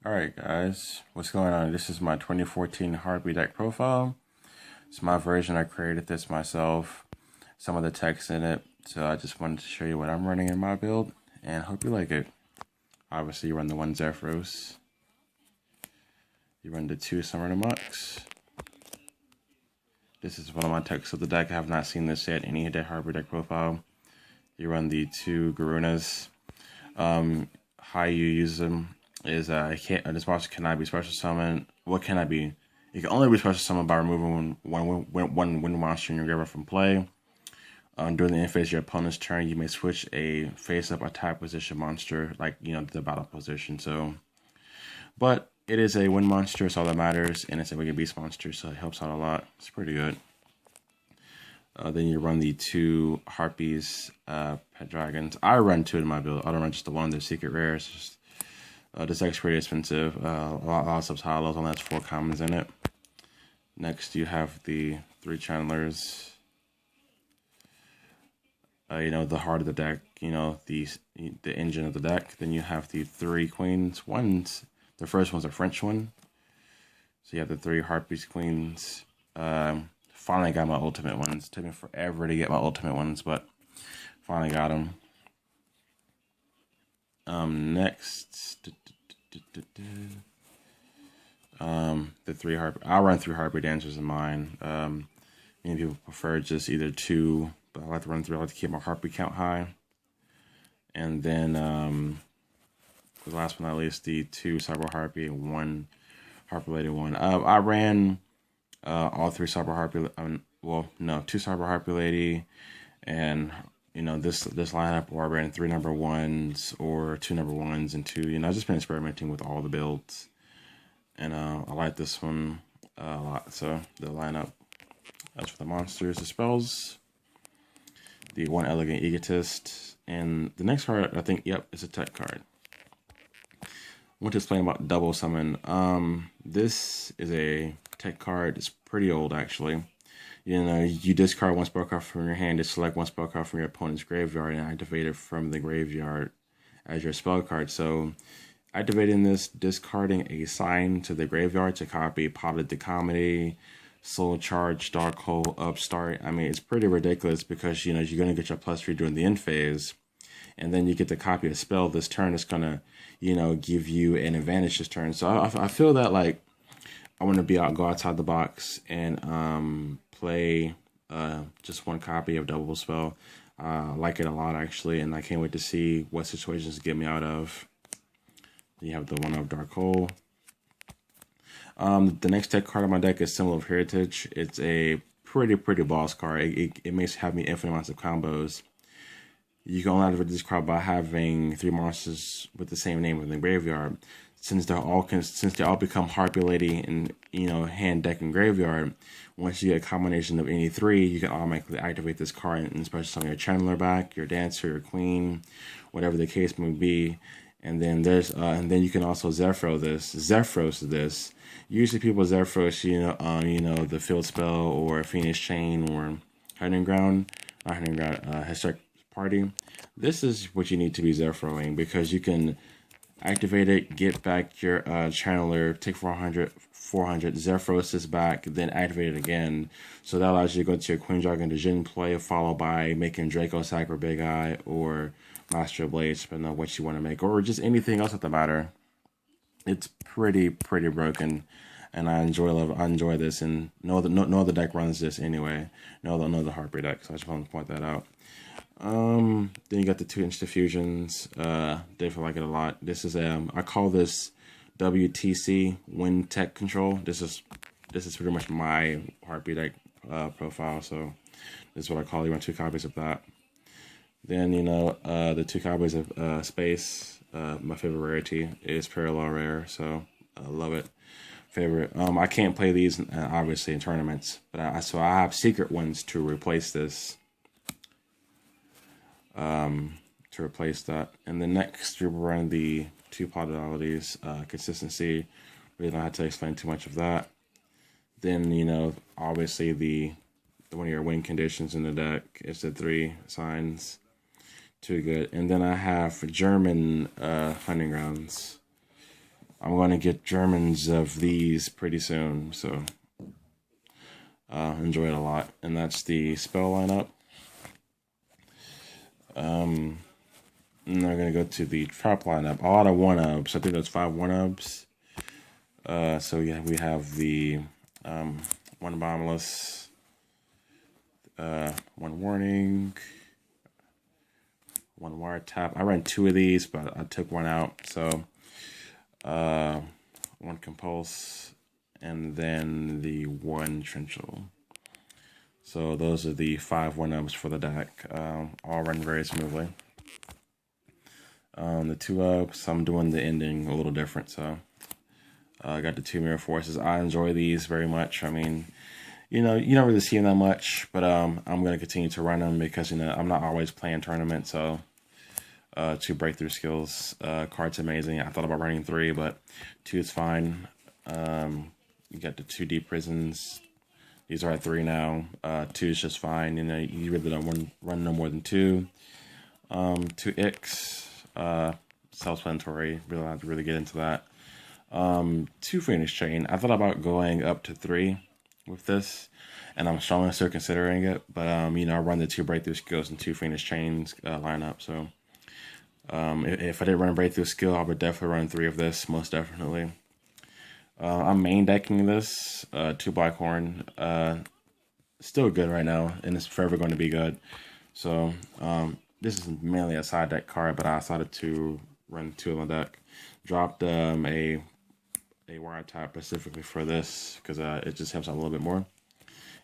Alright guys, what's going on? This is my 2014 Harpie deck profile. It's my version. I created this myself. Some of the text in it. So I just wanted to show you what I'm running in my build and hope you like it. Obviously you run the 1 Zephyros. You run the 2 Summoner Monks. This is one of my texts of the deck. I have not seen this yet. Any deck Harpie deck profile. You run the 2 Garunas. How you use them is this monster cannot be special summoned. What can I be? It can only be special summoned by removing one wind monster in your graveyard from play. During the end phase of your opponent's turn, you may switch a face-up attack position monster, like the battle position. So, but it is a wind monster, so all that matters, and it's a wicked beast monster, so it helps out a lot. It's pretty good. Then you run the 2 Harpies, Pet Dragons. I run 2 in my build. I don't run just the 1. They're secret rares. Just, this deck's pretty expensive. A lot of subtiles. Only has 4 commons in it. Next, you have the 3 Chandlers. The heart of the deck. The engine of the deck. Then you have the 3 Queens. The first one's a French one. So you have the 3 Harpies Queens. Finally got my ultimate ones. Took me forever to get my ultimate ones, but finally got them. Next, the 3 Harpie. I'll run 3 Harpie Dancers in mine. Many people prefer just either 2, but I like to run 3. I like to keep my Harpie count high. And then, the last but not least, the 2 Cyber Harpie and 1 Harpie Lady 1. I ran all 3 Cyber Harpie. 2 Cyber Harpie Lady, and this lineup, or I ran 3 number 1s or 2 number 1s and 2. I've just been experimenting with all the builds, and I like this one a lot. So the lineup. As for the monsters, the spells, the 1 Elegant Egotist, and the next card I think, it's a tech card. I want to explain about Double Summon. This is a tech card. It's pretty old actually. You discard 1 spell card from your hand to select 1 spell card from your opponent's graveyard and activate it from the graveyard as your spell card. So activating this, discarding a sign to the graveyard to copy Potted the Comedy, Soul Charge, Dark Hole, Upstart. I mean, it's pretty ridiculous because you're gonna get your +3 during the end phase, and then you get to copy a spell this turn that's gonna give you an advantage this turn. So I feel that like I want to go outside the box and play just 1 copy of Double Spell. I like it a lot actually, and I can't wait to see what situations to get me out of. You have the 1 of Dark Hole. The next tech card on my deck is Symbol of Heritage. It's a pretty boss card. It makes have me infinite amounts of combos. You can only activate this card by having 3 monsters with the same name in the graveyard. Since they all become Harpie Lady in hand, deck, and graveyard, once you get a combination of any 3, you can automatically activate this card and special summon your Chandler back, your Dancer, your Queen, whatever the case may be. And then then you can also Zephyros this. Usually people Zephyros, the Field Spell or Phoenix Chain or Historic Party. This is what you need to be Zephyroing, because you can activate it, get back your Channeler, take 400, Zephyros this back, then activate it again. So that allows you to go to your Queen Dragon Djinn play, followed by making Draco Sack or Big Eye or Master Blade, depending on what you want to make, or just anything else at the matter. It's pretty broken, and I enjoy this, and no other deck runs this anyway. No other Harpie deck, so I just want to point that out. Then you got the 2 Instant Fusions. Definitely like it a lot. This is I call this WTC, Wind Tech Control. This is pretty much my Harpie deck profile. So this is what I call it. You want 2 copies of that. Then the 2 copies of Space. My favorite rarity is Parallel Rare, so I love it. Favorite. I can't play these obviously in tournaments, but I have secret ones to replace this. To replace that. And then next, we're running the 2 Podalities, Consistency. We don't have to explain too much of that. Then, obviously the one of your win conditions in the deck is the 3 signs. Too good. And then I have German Hunting Grounds. I'm going to get Germans of these pretty soon, so enjoy it a lot. And that's the spell lineup. And we're going to go to the trap lineup. A lot of 1-ups. I think that's 5 1-ups. So yeah, we have the 1 bombless, 1 warning, 1 wiretap. I ran 2 of these, but I took 1 out. So 1 compulse, and then the 1 trenchal. So those are the 5 1-ups for the deck. All run very smoothly. The 2-ups, I'm doing the ending a little different. So I got the 2 mirror forces. I enjoy these very much. I mean, you know, you don't really see them that much, but I'm going to continue to run them because, you know, I'm not always playing tournament. So 2 breakthrough skills. Card's amazing. I thought about running 3, but 2 is fine. You got the 2 deep prisons. These are at 3 now. 2 is just fine. You know, you really don't run no more than 2. 2 Ix. Self-explanatory. Really have to really get into that. 2 Phoenix Chain. I thought about going up to 3 with this, and I'm strongly still considering it. But you know, I run the 2 breakthrough skills and 2 Phoenix Chains lineup. So if I did run a breakthrough skill, I would definitely run 3 of this, most definitely. I'm main decking this 2 Blackhorn. Still good right now, and it's forever going to be good. So this is mainly a side deck card, but I decided to run 2 on the deck. Dropped a wiretap specifically for this because it just helps out a little bit more.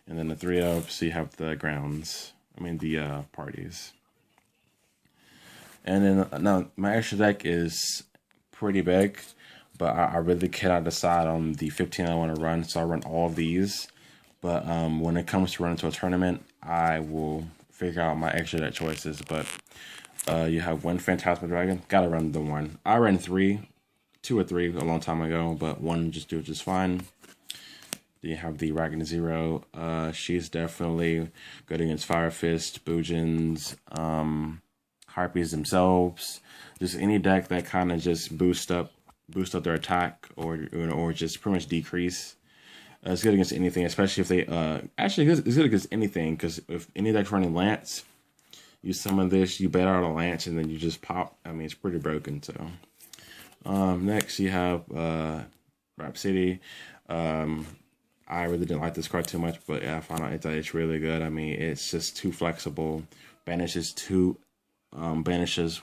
And then the 3-up, so you have the grounds. I mean the parties. And then now my extra deck is pretty big, but I really cannot decide on the 15 I want to run, so I run all of these. But when it comes to running to a tournament, I will figure out my extra deck choices. But you have 1 Phantasma Dragon. Gotta run the 1. I ran 2 or 3 a long time ago, but 1 just do it just fine. Then you have the Ragnar Zero. She's definitely good against Fire Fist, Boojins, Harpies themselves. Just any deck that kind of just boost up their attack or just pretty much decrease. It's good against anything, especially if they actually it's good against anything, because if any deck's running Lance, you summon this, you bait out a Lance, and then you just pop. I mean, it's pretty broken. So next you have Rhapsody. I really didn't like this card too much, but yeah, I found out it's really good. I mean, it's just too flexible. Banishes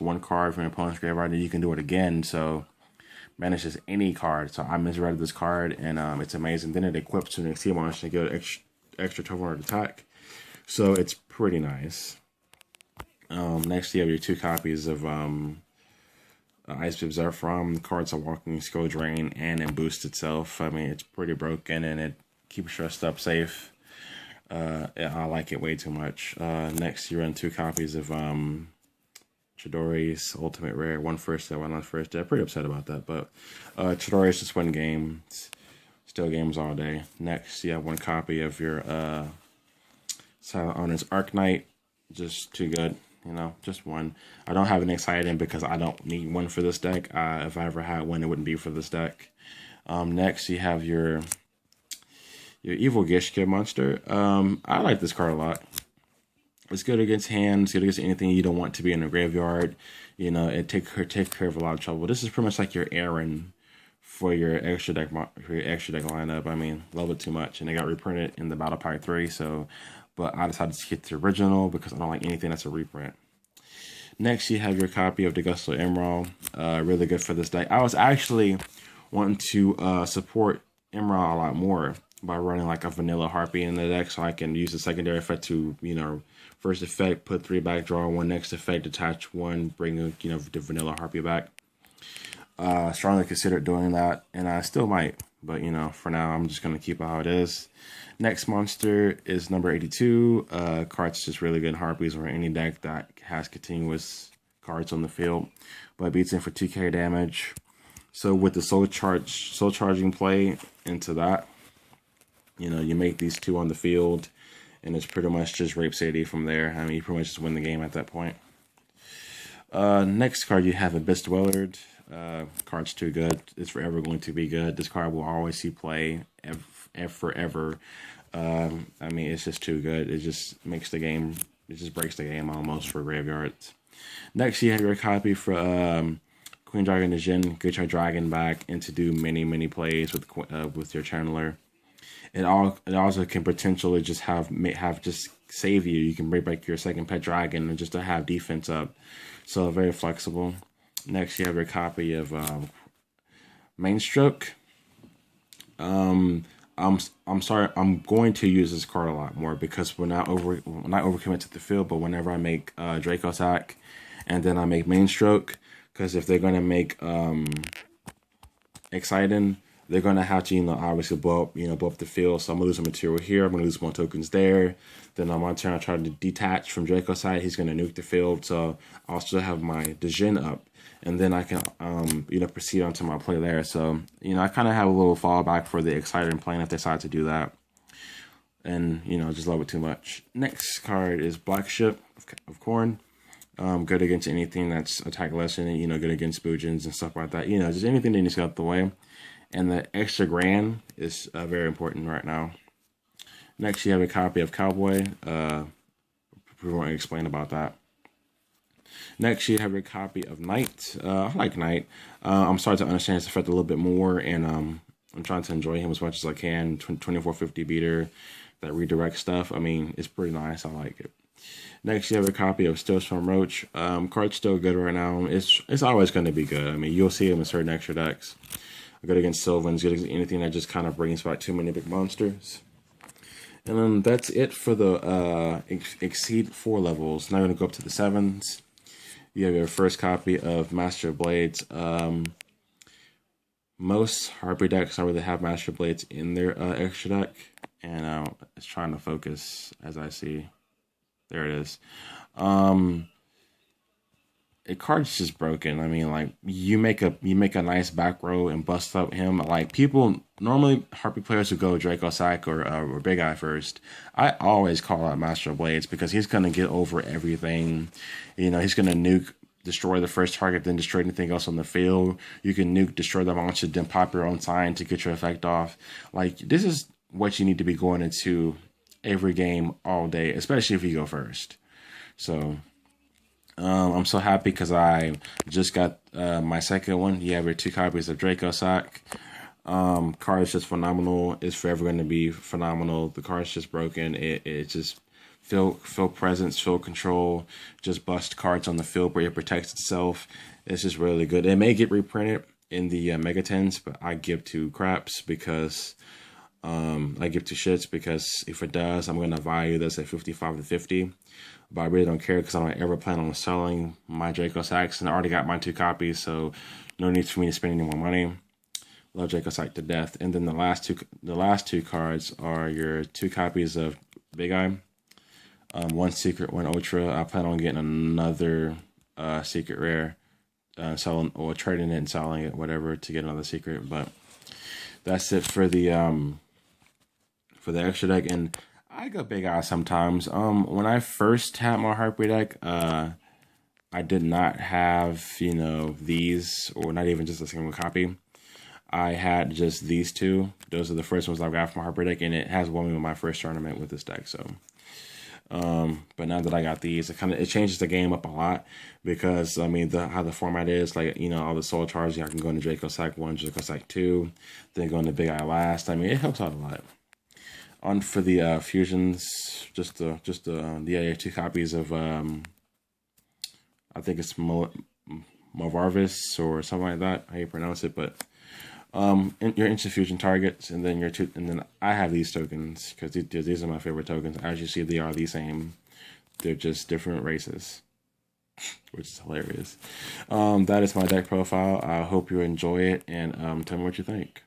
1 card from your opponent's graveyard, and you can do it again. So banishes any card. So I misread this card, and it's amazing. Then it equips to an exceed monster to get an extra 1200 attack. So it's pretty nice. Next you have your 2 copies of Ice Beam Zephyr. Cards are Walking Skull Drain, and it boosts itself. I mean, it's pretty broken, and it keeps your stuff safe. I like it way too much. Next you run 2 copies of Chidori's Ultimate Rare. 1 first day, 1 on first day. I'm pretty upset about that, but Chidori's just 1 game. Still games all day. Next you have 1 copy of your Silent Owner's Arc Knight. Just too good. You know, just 1. I don't have an exciting because I don't need 1 for this deck. If I ever had 1, it wouldn't be for this deck. Next, you have your Evil Gishka monster. I like this card a lot. It's good against hands, good against anything you don't want to be in the graveyard. You know, it takes care of a lot of trouble. This is pretty much like your Aaron for your extra deck lineup. I mean, love it too much, and it got reprinted in the Battle Pack 3. So, but I decided to get the original because I don't like anything that's a reprint. Next, you have your copy of the Gusto Emerald. Really good for this deck. I was actually wanting to support Emerald a lot more by running like a vanilla Harpie in the deck, so I can use the secondary effect to, you know, first effect, put 3 back, draw 1, next effect, attach 1, bring, you know, the vanilla Harpie back. Strongly considered doing that, and I still might, but, you know, for now, I'm just going to keep it how it is. Next monster is number 82. Cards just really good Harpies or any deck that has continuous cards on the field, but beats in for 2k damage. So with the soul charging play into that, you know, you make these 2 on the field, and it's pretty much just Rape City from there. I mean, you pretty much just win the game at that point. Next card, you have Abyss Dweller. Card's too good. It's forever going to be good. This card will always see play forever. I mean, it's just too good. It just makes the game. It just breaks the game almost for graveyards. Next, you have your copy for Queen Dragon Jin. Get your dragon back and to do many plays with your channeler. It also can potentially just have just save you. You can bring back your second pet dragon and just to have defense up. So very flexible. Next, you have your copy of Mainstroke. I'm sorry. I'm going to use this card a lot more because we're not overcommit to the field. But whenever I make Draco Sack, and then I make Mainstroke, because if they're gonna make Exciting, they're gonna have to obviously blow up the field. So I'm gonna lose some material here. I'm gonna lose more tokens there. Then on my turn, I try to detach from Draco side. He's gonna nuke the field. So I'll still have my Djinn up, and then I can proceed onto my play there. So I kind of have a little fallback for the Exciting plan if they decide to do that, and just love it too much. Next card is Black Ship of Corn. Good against anything that's attack lesson, good against Boojins and stuff like that. Just anything that needs to get out the way. And the extra grand is very important right now. Next, you have a copy of Cowboy. We won't explain about that. Next, you have a copy of Knight. I like Knight. I'm starting to understand his effect a little bit more, and I'm trying to enjoy him as much as I can. 2450 beater, that redirect stuff. I mean, it's pretty nice. I like it. Next, you have a copy of Stillstorm Roach. Card's still good right now. It's always going to be good. I mean, you'll see him in certain extra decks. Good against Sylvans, good against anything that just kind of brings back too many big monsters. And then that's it for the Exceed 4 levels. Now we're going to go up to the 7s. You have your first copy of Master of Blades. Most Harpie decks don't really have Master of Blades in their extra deck. And it's trying to focus as I see. There it is. A card's just broken. I mean, like you make a nice back row and bust up him. Like people normally Harpie players who go Draco Sack or Big Eye first. I always call out Master of Blades because he's gonna get over everything. He's gonna nuke, destroy the first target, then destroy anything else on the field. You can nuke, destroy the monster, then pop your own sign to get your effect off. Like this is what you need to be going into every game all day, especially if you go first. So. I'm so happy because I just got my second one. You have your 2 copies of Draco Sack. Card is just phenomenal. It's forever going to be phenomenal. The card's just broken. It just feel presence, feel control. Just bust cards on the field where it protects itself. It's just really good. It may get reprinted in the Mega 10s, but I give 2 craps because I give 2 shits because if it does, I'm going to value this at 55 to 50. But I really don't care because I don't ever plan on selling my Draco Sacks, and I already got my 2 copies, so no need for me to spend any more money. Love Draco Sack to death. And then the last two cards are your 2 copies of Big Eye. 1 secret, 1 ultra. I plan on getting another secret rare, selling or trading it and selling it, whatever, to get another secret. But that's it for the extra deck. And I go Big Eye sometimes. When I first had my Harpie deck, I did not have, these, or not even just a single copy. I had just these 2. Those are the first ones I got from my Harpie deck, and it has won me with my first tournament with this deck. So, but now that I got these, it changes the game up a lot because I mean how the format is, like all the soul charges. I can go into Draco Sack 1, Draco Sack 2, then go into Big Eye last. I mean, it helps out a lot. On for the fusions, just the 2 copies of I think it's Movarvis or something like that, how you pronounce it, but your instant fusion targets, and then and then I have these tokens because these are my favorite tokens. As you see, they are the same. They're just different races, which is hilarious. That is my deck profile. I hope you enjoy it, and tell me what you think.